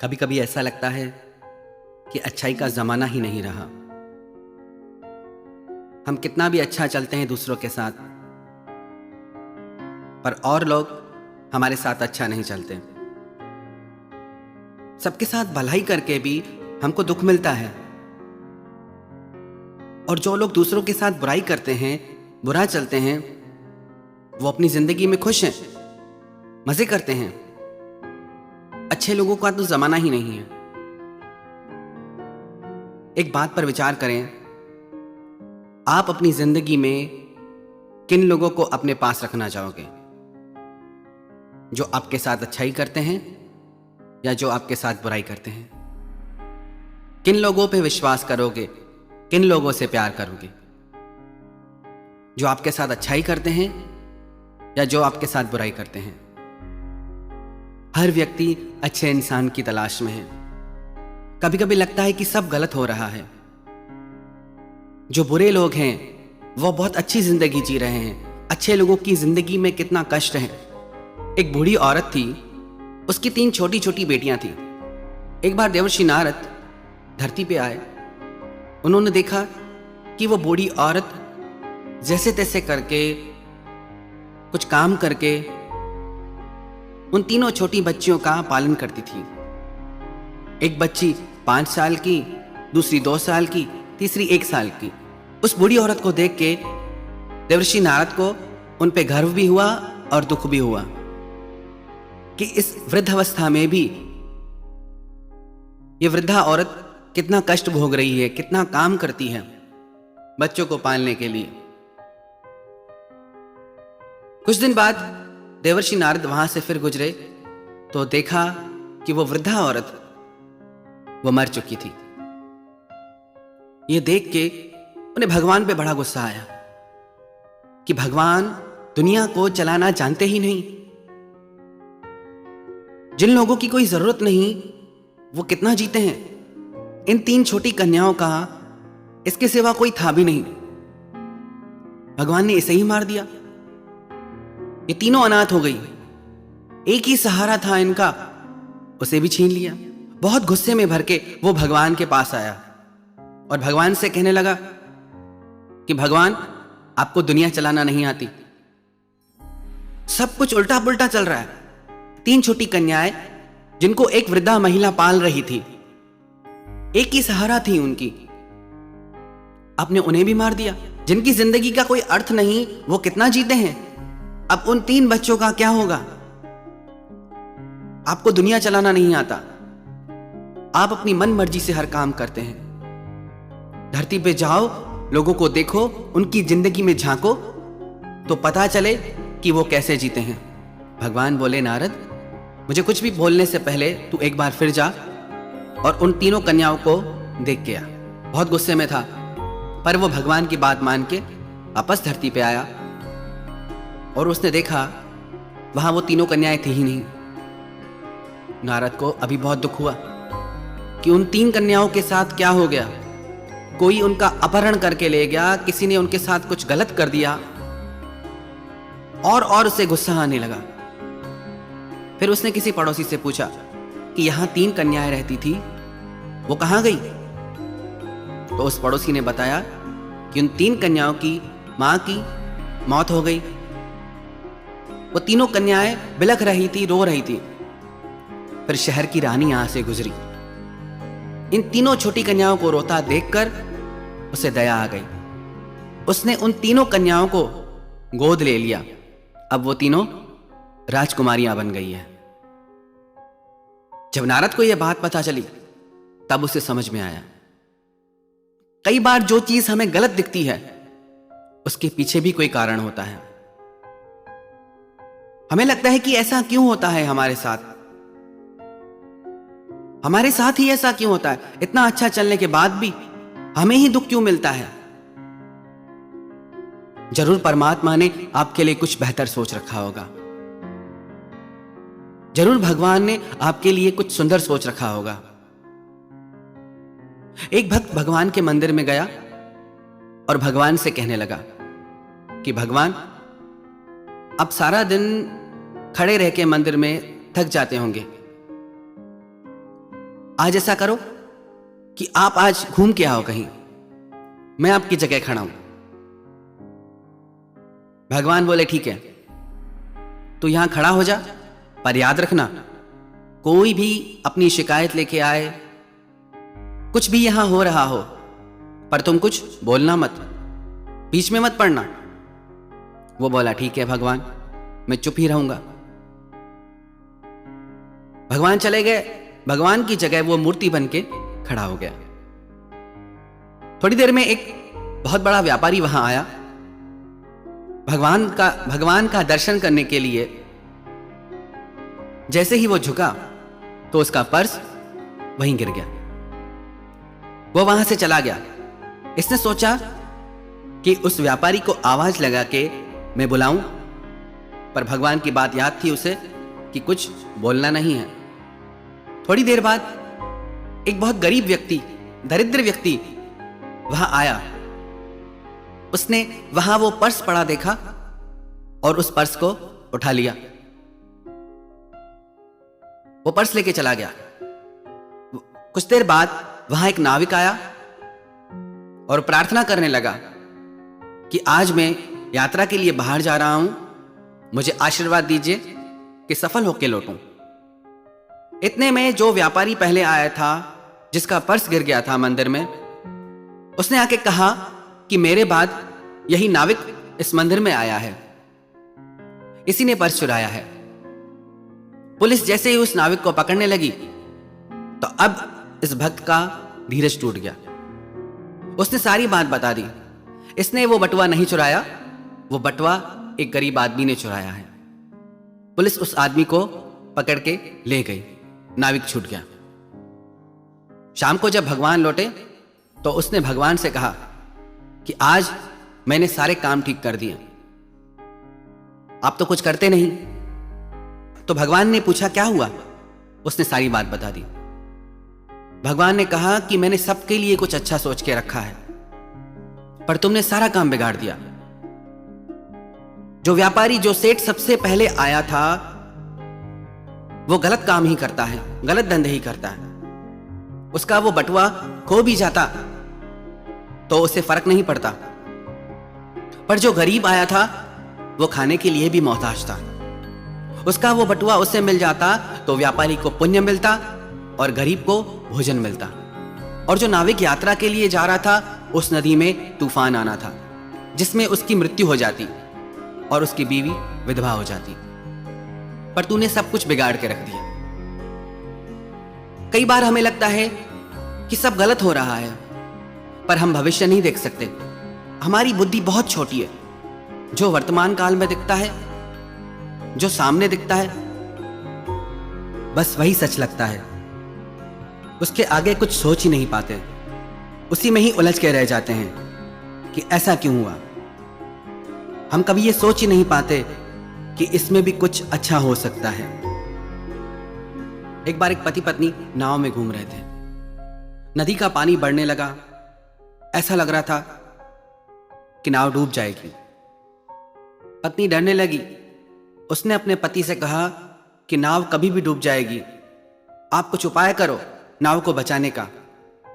कभी कभी ऐसा लगता है कि अच्छाई का ज़माना ही नहीं रहा। हम कितना भी अच्छा चलते हैं दूसरों के साथ, पर और लोग हमारे साथ अच्छा नहीं चलते। सबके साथ भलाई करके भी हमको दुख मिलता है, और जो लोग दूसरों के साथ बुराई करते हैं, बुरा चलते हैं, वो अपनी ज़िंदगी में खुश हैं, मज़े करते हैं। अच्छे लोगों का तो ज़माना ही नहीं है। एक बात पर विचार करें, आप अपनी ज़िंदगी में किन लोगों को अपने पास रखना चाहोगे? जो आपके साथ अच्छाई करते हैं या जो आपके साथ बुराई करते हैं? किन लोगों पे विश्वास करोगे? किन लोगों से प्यार करोगे? जो आपके साथ अच्छाई करते हैं या जो आपके साथ बुराई करते हैं? हर व्यक्ति अच्छे इंसान की तलाश में है। कभी कभी लगता है कि सब गलत हो रहा है। जो बुरे लोग हैं वो बहुत अच्छी जिंदगी जी रहे हैं। अच्छे लोगों की जिंदगी में कितना कष्ट है। एक बूढ़ी औरत थी, उसकी 3 छोटी छोटी बेटियां थी। एक बार देवर्षि नारद धरती पे आए। उन्होंने देखा कि वो बूढ़ी औरत जैसे तैसे करके, कुछ काम करके उन तीनों छोटी बच्चियों का पालन करती थी। एक बच्ची 5 साल की, दूसरी 2 साल की, तीसरी 1 साल की। उस बूढ़ी औरत को देख के देवर्षि नारद को उन पे गर्व भी हुआ और दुख भी हुआ कि इस वृद्धावस्था में भी ये वृद्धा औरत कितना कष्ट भोग रही है, कितना काम करती है बच्चों को पालने के लिए। कुछ दिन बाद देवर्षि नारद वहां से फिर गुजरे तो देखा कि वो वृद्धा औरत वो मर चुकी थी। ये देख के उन्हें भगवान पे बड़ा गुस्सा आया कि भगवान दुनिया को चलाना जानते ही नहीं। जिन लोगों की कोई जरूरत नहीं वो कितना जीते हैं। इन 3 छोटी कन्याओं का इसके सिवा कोई था भी नहीं। भगवान ने इसे ही मार दिया। ये तीनों अनाथ हो गई। एक ही सहारा था इनका, उसे भी छीन लिया। बहुत गुस्से में भर के वो भगवान के पास आया और भगवान से कहने लगा कि भगवान, आपको दुनिया चलाना नहीं आती। सब कुछ उल्टा पुल्टा चल रहा है। 3 छोटी कन्याएं जिनको एक वृद्धा महिला पाल रही थी, एक ही सहारा थी उनकी, आपने उन्हें भी मार दिया। जिनकी जिंदगी का कोई अर्थ नहीं, वो कितना जीते हैं। अब उन 3 बच्चों का क्या होगा? आपको दुनिया चलाना नहीं आता। आप अपनी मन मर्जी से हर काम करते हैं। धरती पे जाओ, लोगों को देखो, उनकी जिंदगी में झांको तो पता चले कि वो कैसे जीते हैं। भगवान बोले, नारद, मुझे कुछ भी बोलने से पहले तू एक बार फिर जा और उन तीनों कन्याओं को देख के आ। बहुत गुस्से में था, पर वो भगवान की बात मान के वापस धरती पे आया और उसने देखा वहां वो तीनों कन्याएं थी ही नहीं। नारद को अभी बहुत दुख हुआ कि उन 3 कन्याओं के साथ क्या हो गया। कोई उनका अपहरण करके ले गया, किसी ने उनके साथ कुछ गलत कर दिया, और उसे गुस्सा आने लगा। फिर उसने किसी पड़ोसी से पूछा कि यहां 3 कन्याएं रहती थी, वो कहां गई? तो उस पड़ोसी ने बताया कि उन 3 कन्याओं की मां की मौत हो गई। वो तीनों कन्याएं बिलख रही थी, रो रही थी। फिर शहर की रानी यहां से गुजरी। इन तीनों छोटी कन्याओं को रोता देखकर उसे दया आ गई। उसने उन तीनों कन्याओं को गोद ले लिया। अब वो तीनों राजकुमारियां बन गई है। जब नारद को यह बात पता चली तब उसे समझ में आया, कई बार जो चीज हमें गलत दिखती है उसके पीछे भी कोई कारण होता है। हमें लगता है कि ऐसा क्यों होता है हमारे साथ, हमारे साथ ही ऐसा क्यों होता है। इतना अच्छा चलने के बाद भी हमें ही दुख क्यों मिलता है। जरूर परमात्मा ने आपके लिए कुछ बेहतर सोच रखा होगा। जरूर भगवान ने आपके लिए कुछ सुंदर सोच रखा होगा। एक भक्त भगवान के मंदिर में गया और भगवान से कहने लगा कि भगवान, अब सारा दिन खड़े रह के मंदिर में थक जाते होंगे, आज ऐसा करो कि आप आज घूम के आओ कहीं, मैं आपकी जगह खड़ा हूं। भगवान बोले ठीक है, तू यहां खड़ा हो जा, पर याद रखना कोई भी अपनी शिकायत लेके आए, कुछ भी यहां हो रहा हो, पर तुम कुछ बोलना मत, बीच में मत पड़ना। वो बोला ठीक है भगवान, मैं चुप ही रहूंगा। भगवान चले गए। भगवान की जगह वो मूर्ति बन के खड़ा हो गया। थोड़ी देर में एक बहुत बड़ा व्यापारी वहां आया भगवान का दर्शन करने के लिए। जैसे ही वो झुका तो उसका पर्स वहीं गिर गया। वो वहां से चला गया। इसने सोचा कि उस व्यापारी को आवाज लगा के मैं बुलाऊं, पर भगवान की बात याद थी उसे कि कुछ बोलना नहीं है। थोड़ी देर बाद एक बहुत गरीब व्यक्ति, दरिद्र व्यक्ति वहां आया। उसने वहां वो पर्स पड़ा देखा और उस पर्स को उठा लिया। वो पर्स लेके चला गया। कुछ देर बाद वहां एक नाविक आया और प्रार्थना करने लगा कि आज मैं यात्रा के लिए बाहर जा रहा हूं, मुझे आशीर्वाद दीजिए कि सफल होकर लौटूं। इतने में जो व्यापारी पहले आया था, जिसका पर्स गिर गया था मंदिर में, उसने आके कहा कि मेरे बाद यही नाविक इस मंदिर में आया है, इसी ने पर्स चुराया है। पुलिस जैसे ही उस नाविक को पकड़ने लगी तो अब इस भक्त का धीरज टूट गया। उसने सारी बात बता दी। इसने वो बटुआ नहीं चुराया, वो बटुआ एक गरीब आदमी ने चुराया है। पुलिस उस आदमी को पकड़ के ले गई। नाविक छूट गया। शाम को जब भगवान लौटे तो उसने भगवान से कहा कि आज मैंने सारे काम ठीक कर दिए, आप तो कुछ करते नहीं। तो भगवान ने पूछा क्या हुआ? उसने सारी बात बता दी। भगवान ने कहा कि मैंने सबके लिए कुछ अच्छा सोच के रखा है, पर तुमने सारा काम बिगाड़ दिया। जो व्यापारी, जो सेठ सबसे पहले आया था, वो गलत काम ही करता है, गलत धंधे ही करता है। उसका वो बटुआ खो भी जाता तो उसे फर्क नहीं पड़ता, पर जो गरीब आया था वो खाने के लिए भी मोहताज था। उसका वो बटुआ उसे मिल जाता तो व्यापारी को पुण्य मिलता और गरीब को भोजन मिलता। और जो नाविक यात्रा के लिए जा रहा था, उस नदी में तूफान आना था जिसमें उसकी मृत्यु हो जाती और उसकी बीवी विधवा हो जाती, पर तूने सब कुछ बिगाड़ के रख दिया। कई बार हमें लगता है कि सब गलत हो रहा है, पर हम भविष्य नहीं देख सकते। हमारी बुद्धि बहुत छोटी है। जो वर्तमान काल में दिखता है, जो सामने दिखता है, बस वही सच लगता है। उसके आगे कुछ सोच ही नहीं पाते, उसी में ही उलझ के रह जाते हैं कि ऐसा क्यों हुआ। हम कभी ये सोच ही नहीं पाते कि इसमें भी कुछ अच्छा हो सकता है। एक बार एक पति पत्नी नाव में घूम रहे थे। नदी का पानी बढ़ने लगा। ऐसा लग रहा था कि नाव डूब जाएगी। पत्नी डरने लगी। उसने अपने पति से कहा कि नाव कभी भी डूब जाएगी, आप कुछ उपाय करो नाव को बचाने का।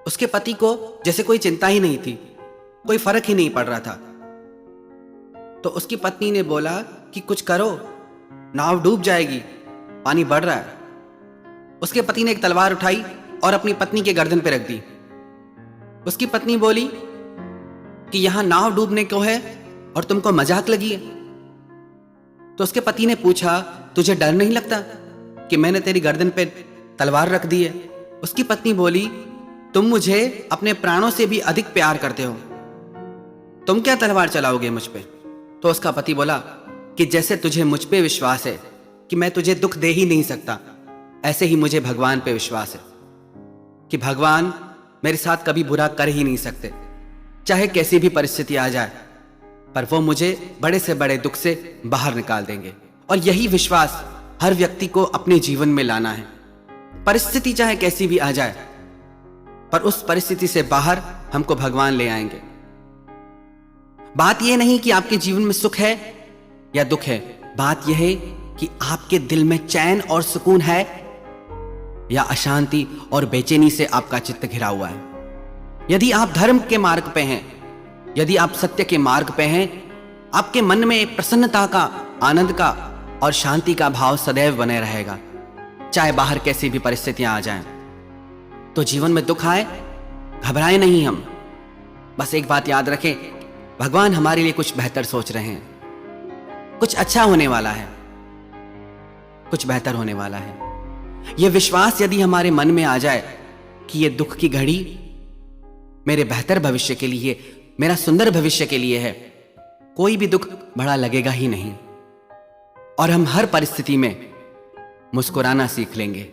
उसके पति को जैसे कोई चिंता ही नहीं थी, कोई फर्क ही नहीं पड़ रहा था। तो उसकी पत्नी ने बोला कि कुछ करो, नाव डूब जाएगी, पानी बढ़ रहा है। उसके पति ने एक तलवार उठाई और अपनी पत्नी के गर्दन पर रख दी। उसकी पत्नी बोली कि यहां नाव डूबने को है और तुमको मजाक लगी है। तो उसके पति ने पूछा, तुझे डर नहीं लगता कि मैंने तेरी गर्दन पे तलवार रख दी है? उसकी पत्नी बोली, तुम मुझे अपने प्राणों से भी अधिक प्यार करते हो, तुम क्या तलवार चलाओगे मुझ पे? तो उसका पति बोला कि जैसे तुझे मुझ पे विश्वास है कि मैं तुझे दुख दे ही नहीं सकता, ऐसे ही मुझे भगवान पे विश्वास है कि भगवान मेरे साथ कभी बुरा कर ही नहीं सकते, चाहे कैसी भी परिस्थिति आ जाए, पर वो मुझे बड़े से बड़े दुख से बाहर निकाल देंगे। और यही विश्वास हर व्यक्ति को अपने जीवन में लाना है। परिस्थिति चाहे कैसी भी आ जाए, पर उस परिस्थिति से बाहर हमको भगवान ले आएंगे। बात यह नहीं कि आपके जीवन में सुख है या दुख है, बात यह है कि आपके दिल में चैन और सुकून है या अशांति और बेचैनी से आपका चित्त घिरा हुआ है। यदि आप धर्म के मार्ग पे हैं, यदि आप सत्य के मार्ग पे हैं, आपके मन में एक प्रसन्नता का, आनंद का और शांति का भाव सदैव बने रहेगा, चाहे बाहर कैसी भी परिस्थितियां आ जाएं। तो जीवन में दुख आए, घबराएं नहीं हम। बस एक बात याद रखें, भगवान हमारे लिए कुछ बेहतर सोच रहे हैं। कुछ अच्छा होने वाला है, कुछ बेहतर होने वाला है। यह विश्वास यदि हमारे मन में आ जाए कि यह दुख की घड़ी मेरे बेहतर भविष्य के लिए, मेरा सुंदर भविष्य के लिए है, कोई भी दुख बड़ा लगेगा ही नहीं और हम हर परिस्थिति में मुस्कुराना सीख लेंगे।